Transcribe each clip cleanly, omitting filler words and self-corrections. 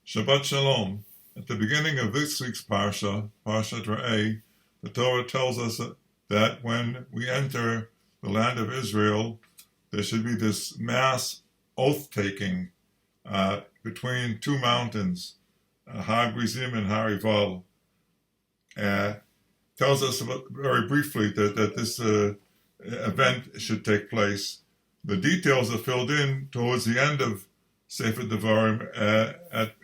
Shabbat Shalom. At the beginning of this week's Parsha, Parshat Re'eh, the Torah tells us that when we enter the land of Israel, there should be this mass oath-taking between two mountains, Har Gerizim and Har Eibal. Tells us very briefly that this event should take place. The details are filled in towards the end of Sefer Devarim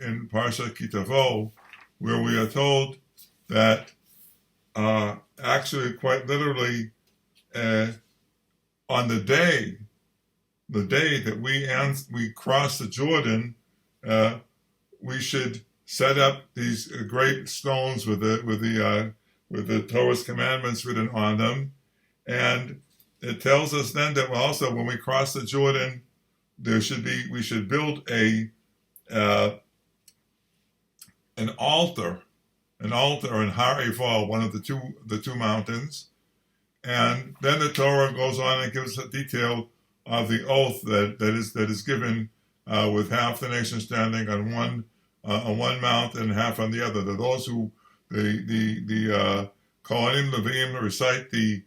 in Parsha Kitavo, where we are told that actually, quite literally, on the day that we cross the Jordan, we should set up these great stones with the Torah's commandments written on them, and it tells us then that also when we cross the Jordan, we should build an altar in Har Eibal, one of the two mountains, and then the Torah goes on and gives a detail of the oath that is given with half the nation standing on one mount and half on the other. That those who the Kohanim Levim recite the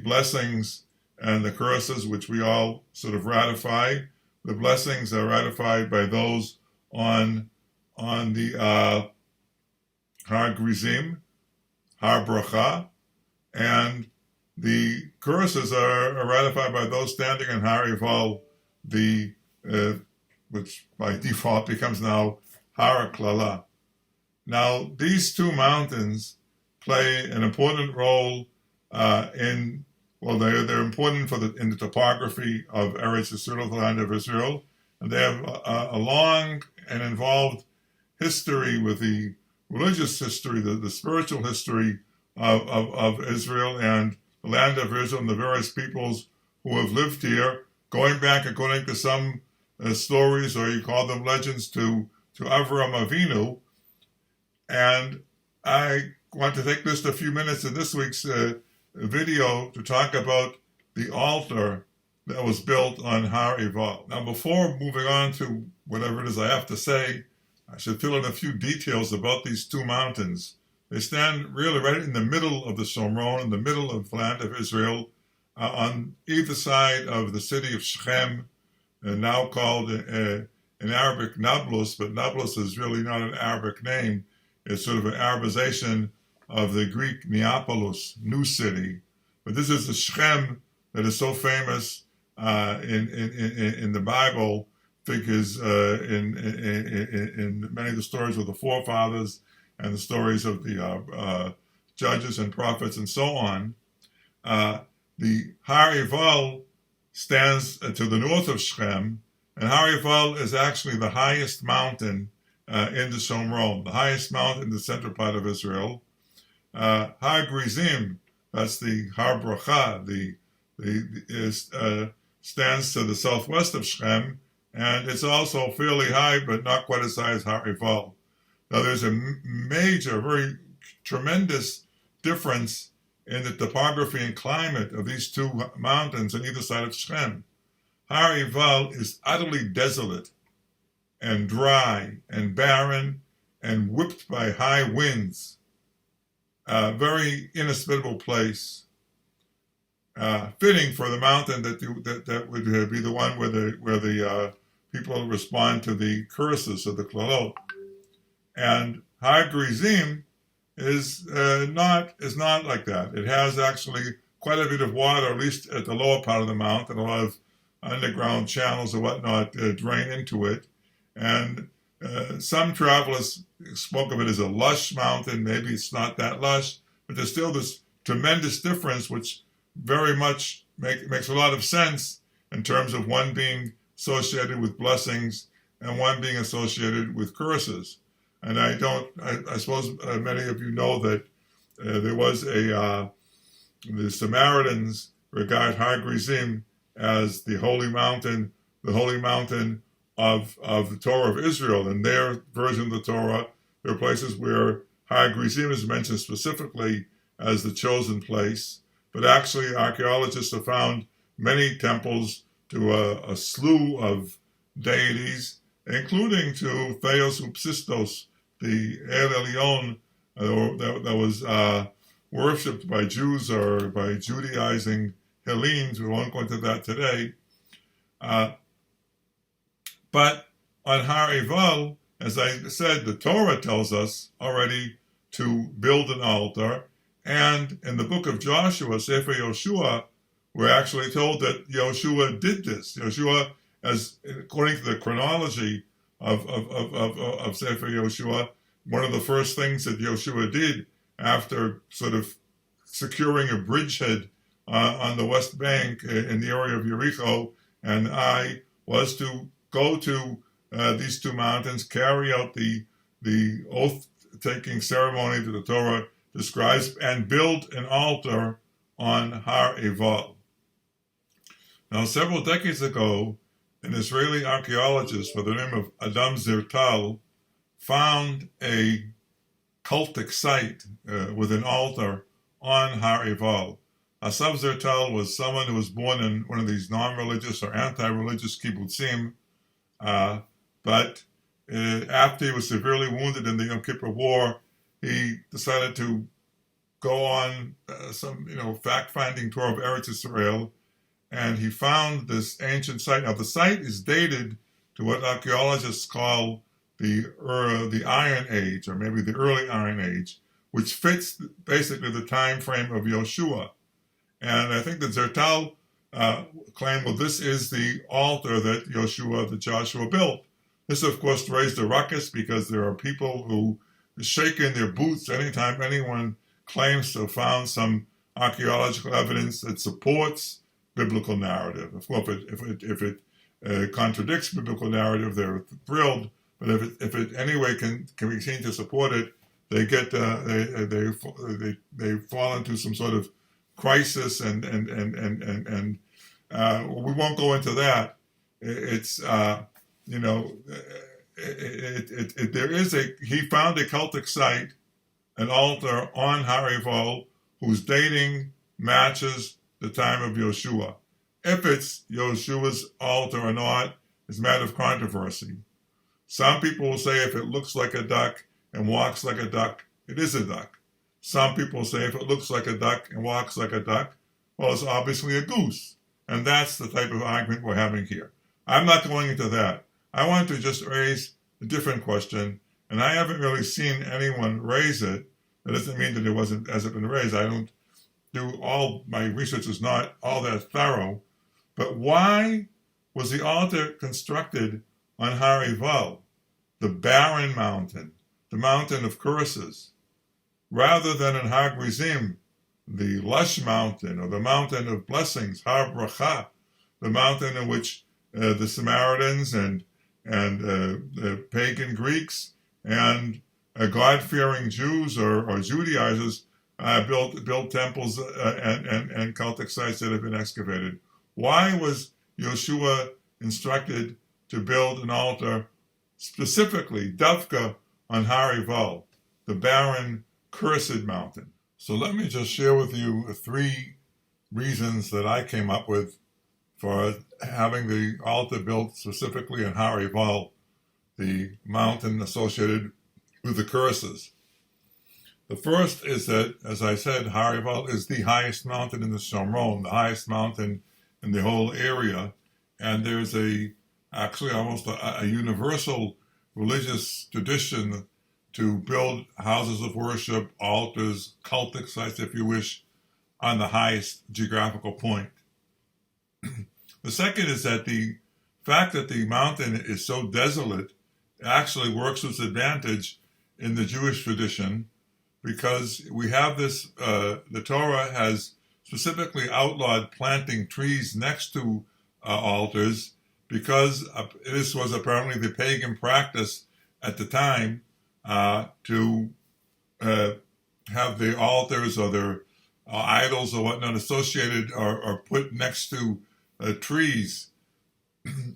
blessings and the curses, which we all sort of ratify. The blessings are ratified by those on the Har Gerizim, Har Bracha, and the curses are ratified by those standing on Har Eibal, which by default becomes now Har Klala. Now, these two mountains play an important role they're important in the topography of Eretz Yisrael, the land of Israel, and they have a long and involved history with the religious history, the spiritual history of Israel and the land of Israel and the various peoples who have lived here, going back, according to some stories, or you call them legends, to Avraham Avinu. And I want to take just a few minutes in this week's video to talk about the altar that was built on Har Eibal. Now, before moving on to whatever it is I have to say, I should fill in a few details about these two mountains. They stand really right in the middle of the Shomron, in the middle of the land of Israel, on either side of the city of Shechem, now called in Arabic Nablus, but Nablus is really not an Arabic name. It's sort of an Arabization of the Greek Neapolis, new city. But this is the Shechem that is so famous in the Bible, figures in many of the stories of the forefathers and the stories of the judges and prophets and so on. The Har Eibal stands to the north of Shechem, and Har Eibal is actually the highest mountain in the Shomron, the highest mountain in the central part of Israel. Har Gerizim, that's the Har Bracha, stands to the southwest of Shechem, and it's also fairly high, but not quite as high as Har Eibal. Now, there's a major, very tremendous difference in the topography and climate of these two mountains on either side of Shechem. Har Eibal is utterly desolate and dry and barren and whipped by high winds. A very inhospitable place, fitting for the mountain that would be the one where the people respond to the curses of the Klalot. And Har Gerizim is not like that. It has actually quite a bit of water, at least at the lower part of the mountain. A lot of underground channels or whatnot drain into it, and some travelers spoke of it as a lush mountain. Maybe it's not that lush, but there's still this tremendous difference, which very much makes a lot of sense in terms of one being associated with blessings and one being associated with curses. And I suppose many of you know that there was the Samaritans regard Har Gerizim as the holy mountain of the Torah of Israel. In their version of the Torah, there are places where Har Gerizim is mentioned specifically as the chosen place, but actually archaeologists have found many temples to a slew of deities including to Theos Upsistos, the El Elyon that was worshipped by Jews or by Judaizing Hellenes. We won't go into that today. But on Har Eibal, as I said, the Torah tells us already to build an altar. And in the book of Joshua, Sefer Yoshua, we're actually told that Yoshua did this. Yoshua, as according to the chronology of Sefer Yoshua, one of the first things that Yoshua did after sort of securing a bridgehead on the west bank in the area of Jericho and Ai was to go to these two mountains, carry out the oath-taking ceremony that the Torah describes, and build an altar on Har Eibal. Now, several decades ago, an Israeli archaeologist by the name of Adam Zertal found a cultic site with an altar on Har Eibal. Asaf Zertal was someone who was born in one of these non-religious or anti-religious kibbutzim, but after he was severely wounded in the Yom Kippur War, he decided to go on some fact-finding tour of Eretz Israel, and he found this ancient site. Now, the site is dated to what archaeologists call the Iron Age, or maybe the early Iron Age, which fits basically the time frame of Yoshua. And I think that Zertal claimed, well, this is the altar that Joshua built. This, of course, raised a ruckus because there are people who shake in their boots anytime anyone claims to have found some archaeological evidence that supports biblical narrative. Of course, if it contradicts biblical narrative, they're thrilled. But if it anyway can be seen to support it, they get they fall into some sort of crisis, and we won't go into that. He found a cultic site, an altar on Har Eibal, whose dating matches the time of Yoshua. If it's Yoshua's altar or not is a matter of controversy. Some people will say if it looks like a duck and walks like a duck, it is a duck. Some people say if it looks like a duck and walks like a duck, well, it's obviously a goose. And that's the type of argument we're having here. I'm not going into that. I want to just raise a different question, and I haven't really seen anyone raise it. That doesn't mean that hasn't been raised. I don't my research is not all that thorough. But why was the altar constructed on Har Eibal, the barren mountain, the mountain of curses, rather than in Har Gerizim, the lush mountain, or the mountain of blessings, Har Bracha, the mountain in which the Samaritans and the pagan Greeks and God-fearing Jews or Judaizers built temples and cultic sites that have been excavated? Why was Yoshua instructed to build an altar specifically, Dafka, on Har Eibal, the barren, cursed mountain? So let me just share with you 3 reasons that I came up with for having the altar built specifically on Har Eibal, the mountain associated with the curses. The first is that, as I said, Har Eibal is the highest mountain in the Shomron, the highest mountain in the whole area, and there's actually almost a universal religious tradition to build houses of worship, altars, cultic sites, if you wish, on the highest geographical point. The second is that the fact that the mountain is so desolate actually works to its advantage in the Jewish tradition, because we have this, the Torah has specifically outlawed planting trees next to altars, because this was apparently the pagan practice at the time to have the altars or their idols or whatnot associated or put next to trees,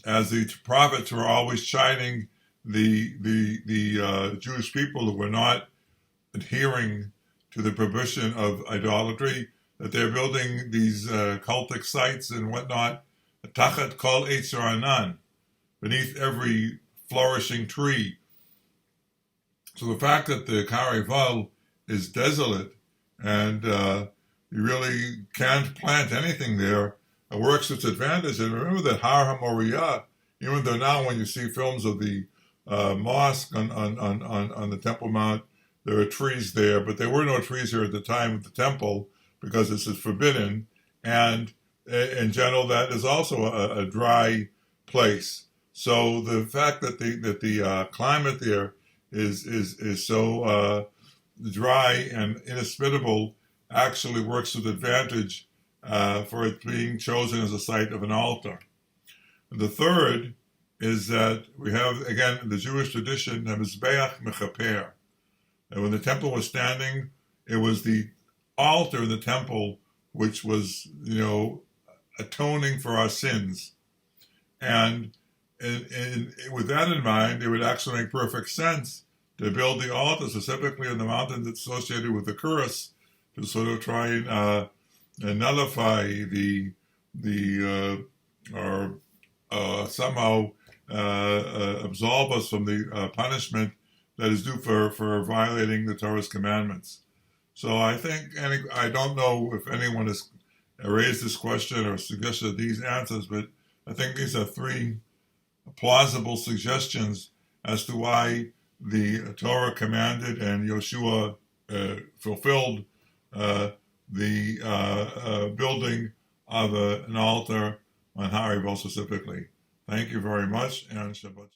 as the prophets were always chiding the Jewish people who were not adhering to the prohibition of idolatry, that they're building these cultic sites and whatnot, tachat kol eitzer anan, beneath every flourishing tree. So the fact that the Mt Eibal is desolate and you really can't plant anything there, it works to its advantage. And remember that Har HaMoriah, even though now when you see films of the mosque on the Temple Mount, there are trees there, but there were no trees here at the time of the temple because this is forbidden. And in general, that is also a dry place. So the fact that the climate there is so dry and inhospitable actually works with advantage for it being chosen as a site of an altar. And the third is that we have, again, in the Jewish tradition, a mizbeach mechaper. And when the temple was standing, it was the altar in the temple which was, atoning for our sins. And with that in mind, it would actually make perfect sense to build the altar specifically on the mountain that's associated with the curse to sort of try and nullify or somehow absolve us from the punishment that is due for violating the Torah's commandments. So I think, and I don't know if anyone has raised this question or suggested these answers, but I think these are three plausible suggestions as to why the Torah commanded and Yeshua fulfilled the building of an altar on Har Eibal specifically. Thank you very much, and Shabbat.